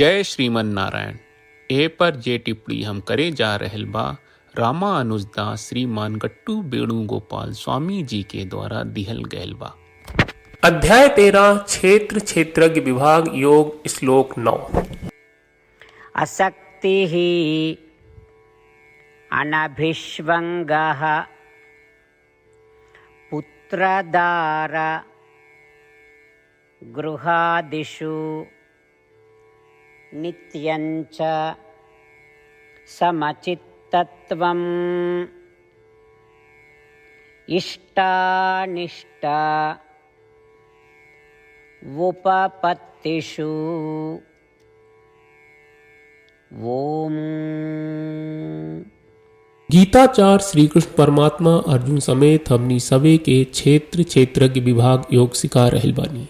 जय श्रीमन नारायण। ए पर जे टिप्पणी हम करे जा रहल बा रामा अनुजदास श्रीमान गट्टू वेणुगोपाल स्वामी जी के द्वारा दिहल गयल बा। अध्याय 13 क्षेत्र क्षेत्रज्ञ विभाग योग श्लोक 9। असक्तिः अनभिष्वङ्गः पुत्रदार गृहादिषु नित्यञ्च समचित्तत्वम् इष्टानिष्ट उपपत्तिषु ओम। गीताचार श्री कृष्ण परमात्मा अर्जुन समेत हमनी सवे के क्षेत्र क्षेत्रज्ञ विभाग योग सिखा रहल बानी।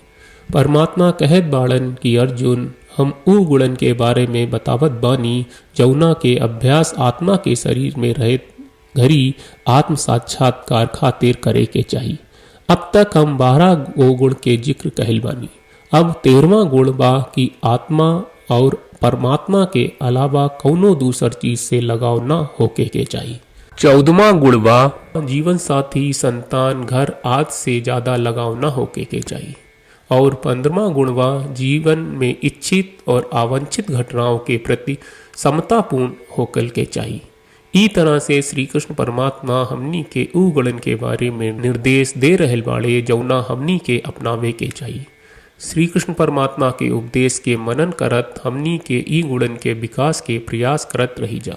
परमात्मा कहत बाड़न कि अर्जुन हम ऊ गुणन के बारे में बतावत बानी जौना के अभ्यास आत्मा के शरीर में रहत घरी आत्म साक्षात्कार खातिर करे के चाहिए। अब तक हम 12 गो गुण के जिक्र कहल बानी। अब 13वां गुण बा कि आत्मा और परमात्मा के अलावा कौनो दूसर चीज से लगाव न होके के चाहिए। 14वां गुण बा जीवन साथी संतान घर आदि से ज्यादा लगाव न होके के चाहिए। और 15वां गुण बा जीवन में इच्छित और आवांछित घटनाओं के प्रति समतापूर्ण होकर के चाहिए। ई तरह से श्री कृष्ण परमात्मा हमनी के ऊ गुणन के बारे में निर्देश दे रहल बाड़े जौना हमनी के अपनावे के चाहिए। श्री कृष्ण परमात्मा के उपदेश के मनन करत हमनी के ई गुणन के विकास के प्रयास करत रही जा।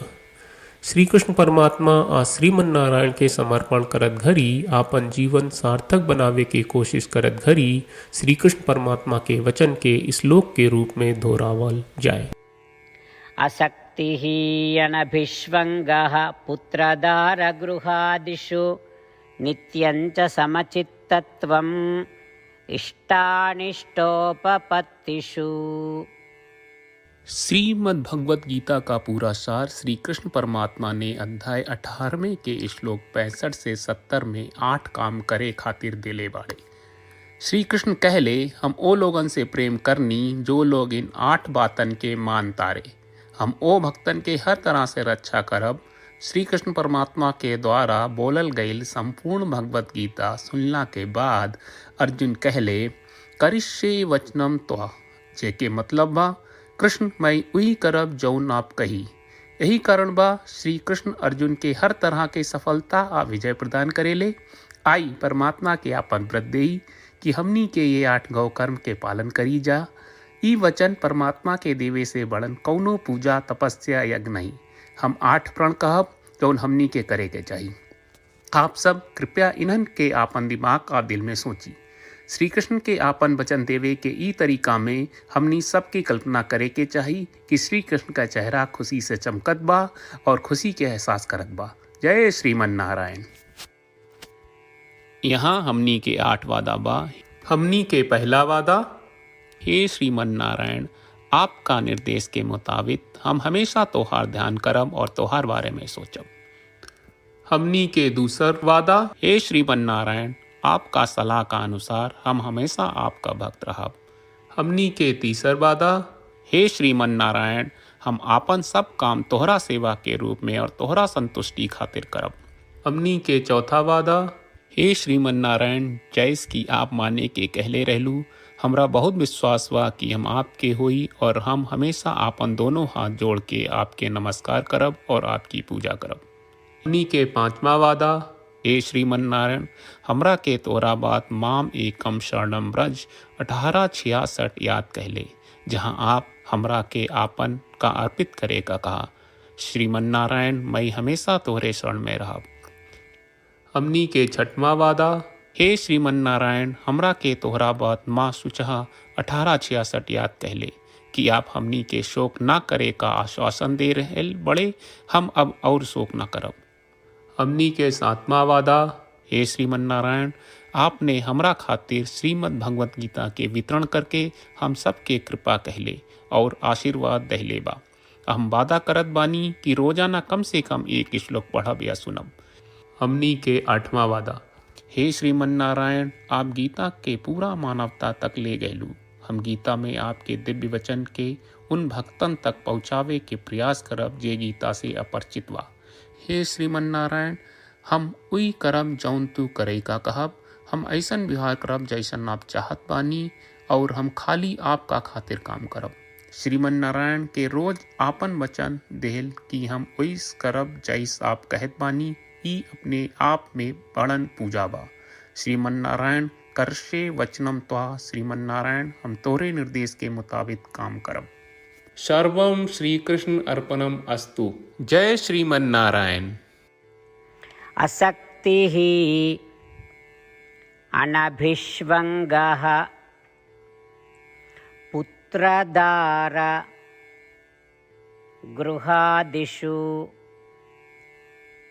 श्री कृष्ण परमात्मा आ श्रीमन नारायण के समर्पण करत घरी आपन जीवन सार्थक बनावे के कोशिश करत घरी श्री कृष्ण परमात्मा के वचन के श्लोक के रूप में दोहरावल जाए। असक्तिः अनभिष्वङ्गः पुत्रदार गृहादिषु नित्यञ्च समचित्तत्वम् इष्टानिष्टोपपत्तिषु। श्रीमद् भगवत गीता का पूरा सार श्री कृष्ण परमात्मा ने अध्याय 18वें के श्लोक 65 से 70 में 8 काम करे खातिर देले बाड़े। श्री कृष्ण कहले हम ओ लोगन से प्रेम करनी जो लोग इन 8 बातन के मान तारे। हम ओ भक्तन के हर तरह से रक्षा करब। श्री कृष्ण परमात्मा के द्वारा बोलल गईल संपूर्ण भगवत गीता सुनला के बाद अर्जुन कहले करिष्ये वचनम त्वा, जेके मतलब बा कृष्ण मैं वही करब जौन आप कही। यही कारण बा श्री कृष्ण अर्जुन के हर तरह के सफलता आ विजय प्रदान करेले। आई परमात्मा के आपन व्रत देई कि हमनी के ये 8 गौ कर्म के पालन करी जा। ई वचन परमात्मा के देवे से बड़न कौनो पूजा तपस्या यज्ञ नहीं। हम 8 प्रण कहब जौन हमनी के करे के चाहिए। आप सब कृपया इन्हन के आपन दिमाग और दिल में सोची। श्री कृष्ण के आपन वचन देवे के ई तरीका में हमनी सबकी कल्पना करे के चाहिए कि श्री कृष्ण का चेहरा खुशी से चमकत बा और खुशी के एहसास करत बा। जय श्रीमन नारायण। यहाँ हमनी के 8 वादा बा। हमनी के पहला वादा, हे श्रीमन नारायण आपका निर्देश के मुताबिक हम हमेशा तोहार ध्यान करब और तोहार बारे में सोचब। हमनी के दूसर वादा, हे श्रीमन नारायण आपका सलाह का अनुसार हम हमेशा आपका भक्त रहब। हमनी के तीसर वादा, हे श्रीमन नारायण हम आपन सब काम तोहरा सेवा के रूप में और तोहरा संतुष्टि खातिर करब। हमनी के चौथा वादा, हे श्रीमन नारायण जैस की आप माने के कहले रहलू हमरा बहुत विश्वास बा कि हम आपके होई और हम हमेशा आपन दोनों हाथ जोड़ के आपके नमस्कार करब और आपकी पूजा करब। हमनी के पांचवा वादा, हे श्रीमन नारायण हमरा के तोरा बात माम एकम शरणम ब्रज 1866 याद कहले जहां आप हमरा के आपन का अर्पित करे का कहा। श्रीमन नारायण मैं हमेशा तोहरे शरण में रहब। हमनी के छठवां वादा, हे श्रीमन नारायण हमरा के तोहरा बात माँ सुचहा 1866 याद कहले कि आप हमनी के शोक ना करे का आश्वासन दे रहे बड़े। हम अब और शोक ना करब। हमनी के 7वां वादा, हे श्रीमन नारायण आपने हमरा खातिर श्रीमद् भगवत गीता के वितरण करके हम सबके कृपा कहले और आशीर्वाद दहले बा। हम वादा करत बानी कि रोजाना कम से कम 1 श्लोक पढ़ब या सुनब। हमनी के 8वां वादा, हे श्रीमन नारायण आप गीता के पूरा मानवता तक ले गयलू। हम गीता में आपके दिव्य वचन के उन भक्तन तक पहुँचावे के प्रयास करब जे गीता से अपरिचित बा। हे श्रीमन नारायण, हम उई करब जौन तू करे का कहब। हम ऐसन व्यवहार करब जैसन आप चाहत बानी और हम खाली आपका खातिर काम करब। श्रीमन नारायण के रोज आपन वचन देहल कि हम ओइस करब जैस आप कहत बानी। ई अपने आप में बड़न पूजा बा। श्रीमन नारायण करशे वचनम त्वा। श्रीमन नारायण, हम तोरे निर्देश के मुताबिक काम करब। सर्वम श्री कृष्ण अर्पणम अस्तु। जय श्रीमन नारायण। असक्तिः अनभिष्वङ्गः पुत्रदार गृहादिषु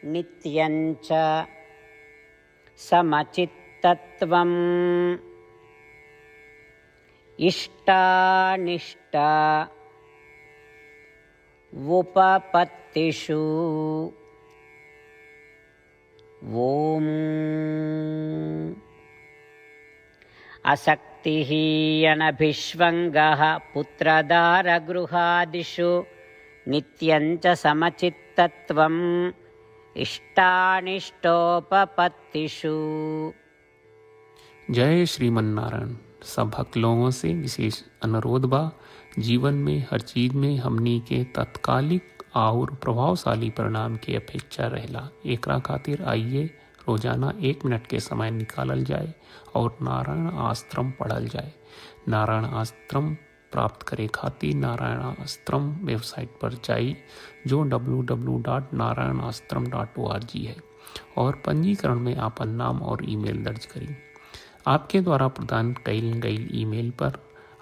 नित्यञ्च समचित्तत्वम् इष्टानिष्ट उपपत्तिषु ओम। असक्तिः अनभिष्वङ्गः पुत्रदारगृहादिषु नित्यञ्च समचित्तत्वम् इष्टानिष्टोपपत्तिषु। जय श्रीमन नारायण। सब भक्त लोगों से विशेष अनुरोध बा, जीवन में हर चीज में हमनी के तत्कालिक और प्रभावशाली परिणाम की अपेक्षा रहेला। एकरा खातिर आइए रोजाना 1 मिनट के समय निकालल जाए और नारायण आश्रम पढ़ल जाए। नारायण आश्रम प्राप्त करे खातिर नारायण आश्रम वेबसाइट पर जाई जो www.narayanashram.org है और पंजीकरण में आपन नाम और ईमेल दर्ज करी। आपके द्वारा प्रदान कईल गई ईमेल पर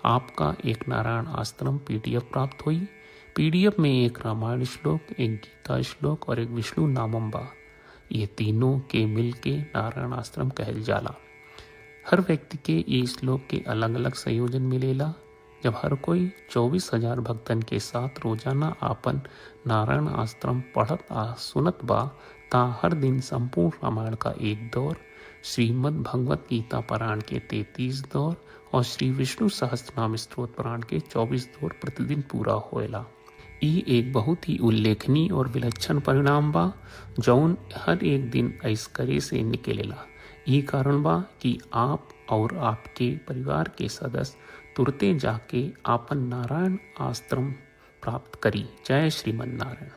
आपका एक नारायण आश्रम PDF प्राप्त हुई। PDF में एक रामायण श्लोक, एक गीता श्लोक और एक विष्णु नामम बा। ये तीनों के मिल के नारायण आश्रम कहल जाला। हर व्यक्ति के ये श्लोक के अलग अलग संयोजन मिलेला। जब हर कोई 24,000 भक्तन के साथ रोजाना आपन नारायण आश्रम पढ़त आ सुनत बा ता हर दिन संपूर्ण रामायण का 1 दौर, श्रीमद् भगवत गीता पारायण के 33 दौर और श्री विष्णु सहस्त्रनाम स्तोत्र पारायण के 24 दौर प्रतिदिन पूरा होएला। ई एक बहुत ही उल्लेखनीय और विलक्षण परिणाम बा जौन हर एक दिन ऐस करे से निकलेला। ई कारण बा कि आप और आपके परिवार के सदस्य तुरते जाके आपन नारायण आश्रम प्राप्त करी। जय श्रीमन नारायण।